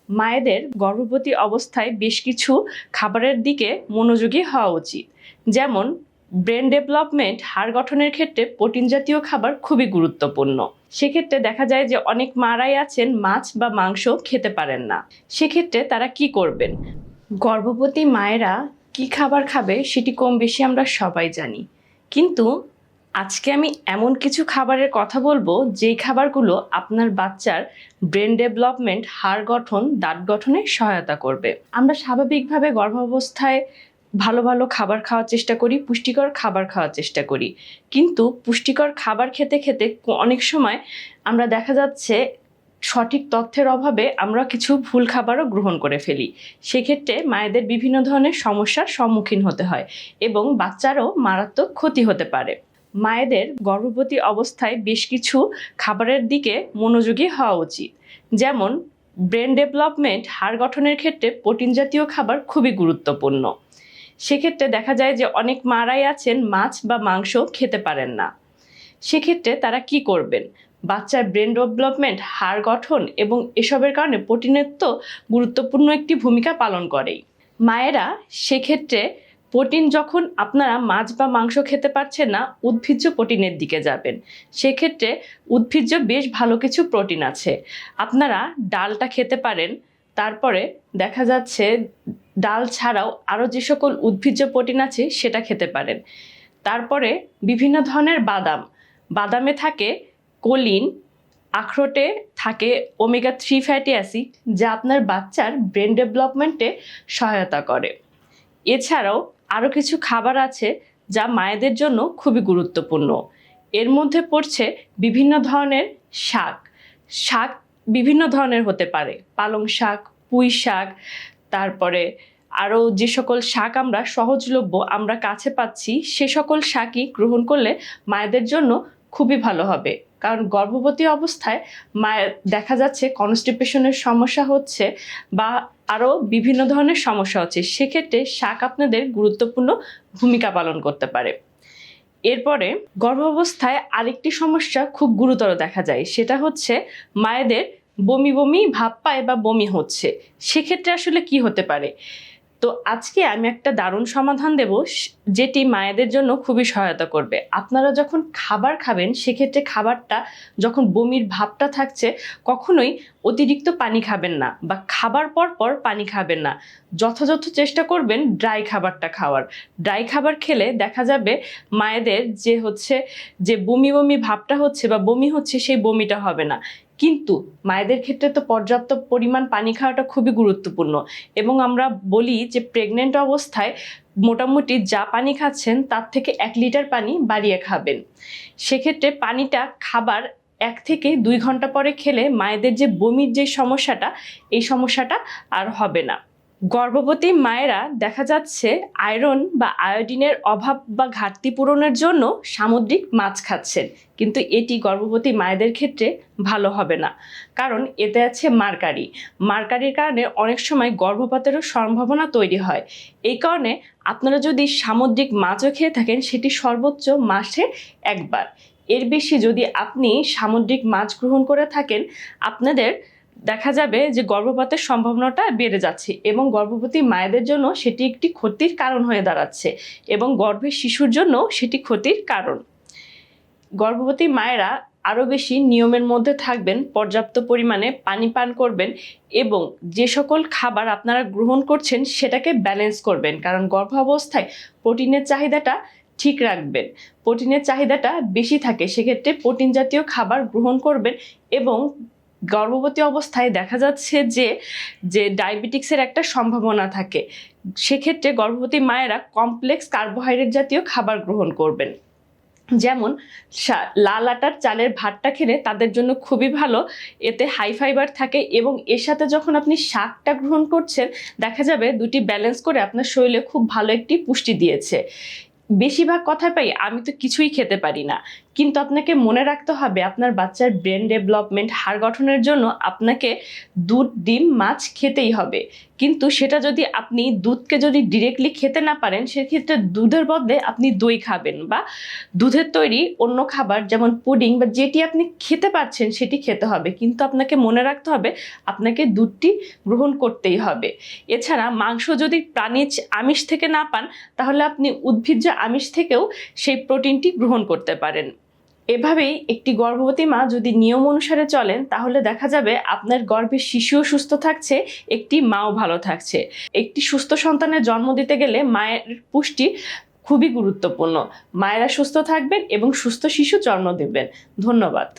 মায়েদের গর্ভবতী অবস্থায় বেশ কিছু খাবারের দিকে মনোযোগী হওয়া উচিত। যেমন ব্রেন ডেভেলপমেন্ট, হাড় গঠনের ক্ষেত্রে প্রোটিন জাতীয় খাবার খুবই গুরুত্বপূর্ণ। সেক্ষেত্রে দেখা যায় যে অনেক মারাই আছেন মাছ বা মাংস খেতে পারেন না। সেক্ষেত্রে তারা কি করবেন? গর্ভবতী মায়েরা কি খাবার খাবে সেটি কম বেশি আমরা সবাই জানি, কিন্তু আজকে আমি এমন কিছু খাবারের কথা বলবো যেই খাবারগুলো আপনার বাচ্চার ব্রেন ডেভেলপমেন্ট, হাড় গঠন, দাঁত গঠনে সহায়তা করবে। আমরা স্বাভাবিকভাবে গর্ভাবস্থায় ভালো ভালো খাবার খাওয়ার চেষ্টা করি, পুষ্টিকর খাবার খাওয়ার চেষ্টা করি, কিন্তু পুষ্টিকর খাবার খেতে খেতে অনেক সময় আমরা দেখা যাচ্ছে সঠিক তথ্যের অভাবে আমরা কিছু ভুল খাবারও গ্রহণ করে ফেলি। সেক্ষেত্রে মায়েদের বিভিন্ন ধরনের সমস্যার সম্মুখীন হতে হয় এবং বাচ্চারও মারাত্মক ক্ষতি হতে পারে। মায়েদের গর্ভবতী অবস্থায় বেশ কিছু খাবারের দিকে মনোযোগী হওয়া উচিত। যেমন ব্রেন ডেভেলপমেন্ট, হাড় গঠনের ক্ষেত্রে প্রোটিন জাতীয় খাবার খুবই গুরুত্বপূর্ণ। সেক্ষেত্রে দেখা যায় যে অনেক মারাই আছেন মাছ বা মাংস খেতে পারেন না। সেক্ষেত্রে তারা কি করবেন? বাচ্চার ব্রেন ডেভেলপমেন্ট, হাড় গঠন এবং এসবের কারণে প্রোটিনের তো গুরুত্বপূর্ণ একটি ভূমিকা পালন করেই। মায়েরা সেক্ষেত্রে প্রোটিন, যখন আপনারা মাছ বা মাংস খেতে পারছেন না, উদ্ভিজ্জ প্রোটিনের দিকে যাবেন। সেক্ষেত্রে উদ্ভিজ্জ বেশ ভালো কিছু প্রোটিন আছে। আপনারা ডালটা খেতে পারেন। তারপরে দেখা যাচ্ছে ডাল ছাড়াও আরও যে সকল উদ্ভিজ্জ প্রোটিন আছে সেটা খেতে পারেন। তারপরে বিভিন্ন ধরনের বাদামে থাকে কোলিন, আখরোটে থাকে ওমেগা-3 ফ্যাটি অ্যাসিড, যা আপনার বাচ্চার ব্রেন ডেভেলপমেন্টে সহায়তা করে। এছাড়াও আরও কিছু খাবার আছে যা মায়েদের জন্য খুবই গুরুত্বপূর্ণ। এর মধ্যে পড়ছে বিভিন্ন ধরনের শাক বিভিন্ন ধরনের হতে পারে, পালং শাক, পুঁই শাক, তারপরে আরও যে সকল শাক আমরা সহজলভ্য, আমরা কাছে পাচ্ছি, সে সকল শাকই গ্রহণ করলে মায়েদের জন্য খুবই ভালো হবে। কারণ গর্ভবতী অবস্থায় মায়ের দেখা যাচ্ছে কনস্টিপেশনের সমস্যা হচ্ছে বা আরও বিভিন্ন ধরনের সমস্যা হচ্ছে। সেক্ষেত্রে শাক আপনাদের গুরুত্বপূর্ণ ভূমিকা পালন করতে পারে। এরপরে গর্ভাবস্থায় আরেকটি সমস্যা খুব গুরুতর দেখা যায়, সেটা হচ্ছে মায়েদের বমি বমি ভাব পায় বা বমি হচ্ছে। সেক্ষেত্রে আসলে কি হতে পারে? তো আজকে আমি একটা দারুণ সমাধান দেব, যেটি মায়েদের জন্য খুবই সহায়তা করবে। আপনারা যখন খাবার খাবেন, সেক্ষেত্রে খাবারটা যখন বমির ভাবটা থাকছে, কখনোই অতিরিক্ত পানি খাবেন না বা খাবার পর পানি খাবেন না। যথাযথ চেষ্টা করবেন ড্রাই খাবারটা খাওয়ার। ড্রাই খাবার খেলে দেখা যাবে মায়েদের যে বমি বমি ভাবটা হচ্ছে বা বমি হচ্ছে, সেই বমিটা হবে না। কিন্তু মায়েদের ক্ষেত্রে তো পর্যাপ্ত পরিমাণ পানি খাওয়াটা খুবই গুরুত্বপূর্ণ এবং আমরা বলি যে প্রেগনেন্ট অবস্থায় মোটামুটি যা পানি খাচ্ছেন তার থেকে 1 লিটার পানি বাড়িয়ে খাবেন। সেক্ষেত্রে পানিটা খাবার 1 থেকে 2 ঘন্টা পরে খেলে মায়েদের যে বমির যে সমস্যাটা, এই সমস্যাটা আর হবে না। গর্ভবতী মায়েরা দেখা যাচ্ছে আয়রন বা আয়োডিনের অভাব বা ঘাটতি পূরণের জন্য সামুদ্রিক মাছ খাচ্ছেন, কিন্তু এটি গর্ভবতী মায়েদের ক্ষেত্রে ভালো হবে না। কারণ এতে আছে মার্কারির কারণে অনেক সময় গর্ভপাতেরও সম্ভাবনা তৈরি হয়। এই কারণে আপনারা যদি সামুদ্রিক মাছও খেয়ে থাকেন, সেটি সর্বোচ্চ মাসে 1 বার। এর বেশি যদি আপনি সামুদ্রিক মাছ গ্রহণ করে থাকেন, আপনাদের দেখা যাবে যে গর্ভপাতের সম্ভাবনাটা বেড়ে যাচ্ছে এবং গর্ভবতী মায়েদের জন্য সেটি একটি ক্ষতির কারণ হয়ে দাঁড়াচ্ছে এবং গর্ভের শিশুর জন্য সেটি ক্ষতির কারণ। গর্ভবতী মায়েরা আরও বেশি নিয়মের মধ্যে থাকবেন, পর্যাপ্ত পরিমাণে পানি পান করবেন এবং যে সকল খাবার আপনারা গ্রহণ করছেন সেটাকে ব্যালেন্স করবেন। কারণ গর্ভাবস্থায় প্রোটিনের চাহিদাটা ঠিক রাখবেন। প্রোটিনের চাহিদাটা বেশি থাকে, সেক্ষেত্রে প্রোটিন জাতীয় খাবার গ্রহণ করবেন। এবং গর্ভবতী অবস্থায় দেখা যাচ্ছে যে ডায়াবেটিক্সের একটা সম্ভাবনা থাকে। সেক্ষেত্রে গর্ভবতী মায়েরা কমপ্লেক্স কার্বোহাইড্রেট জাতীয় খাবার গ্রহণ করবেন। যেমন লাল আটার চালের ভাতটা খেলে তাদের জন্য খুবই ভালো, এতে হাই ফাইবার থাকে এবং এর সাথে যখন আপনি শাকটা গ্রহণ করছেন, দেখা যাবে দুটি ব্যালেন্স করে আপনার শরীরে খুব ভালো একটি পুষ্টি দিয়েছে। বেশিরভাগ কথা পাই আমি তো কিছুই খেতে পারি না, কিন্তু আপনাকে মনে রাখতে হবে আপনার বাচ্চার ব্রেন ডেভেলপমেন্ট, হাড় গঠনের জন্য আপনাকে দুধ, ডিম, মাছ খেতেই হবে। কিন্তু সেটা যদি আপনি দুধকে যদি ডিরেক্টলি খেতে না পারেন, সেক্ষেত্রে দুধের বদলে আপনি দই খাবেন বা দুধের তৈরি অন্য খাবার যেমন পুডিং বা যেটি আপনি খেতে পারছেন সেটি খেতে হবে। কিন্তু আপনাকে মনে রাখতে হবে আপনাকে দুধটি গ্রহণ করতেই হবে। এছাড়া মাংস যদি প্রাণীজ আমিষ থেকে না পান, তাহলে আপনি উদ্ভিজ্জ আমিষ থেকেও সেই প্রোটিনটি গ্রহণ করতে পারেন। এভাবেই একটি গর্ভবতী মা যদি নিয়ম অনুসারে চলেন, তাহলে দেখা যাবে আপনার গর্ভে শিশুও সুস্থ থাকছে, একটি মাও ভালো থাকছে। একটি সুস্থ সন্তানের জন্ম দিতে গেলে মায়ের পুষ্টি খুবই গুরুত্বপূর্ণ। মায়েরা সুস্থ থাকবেন এবং সুস্থ শিশু জন্ম দেবেন। ধন্যবাদ।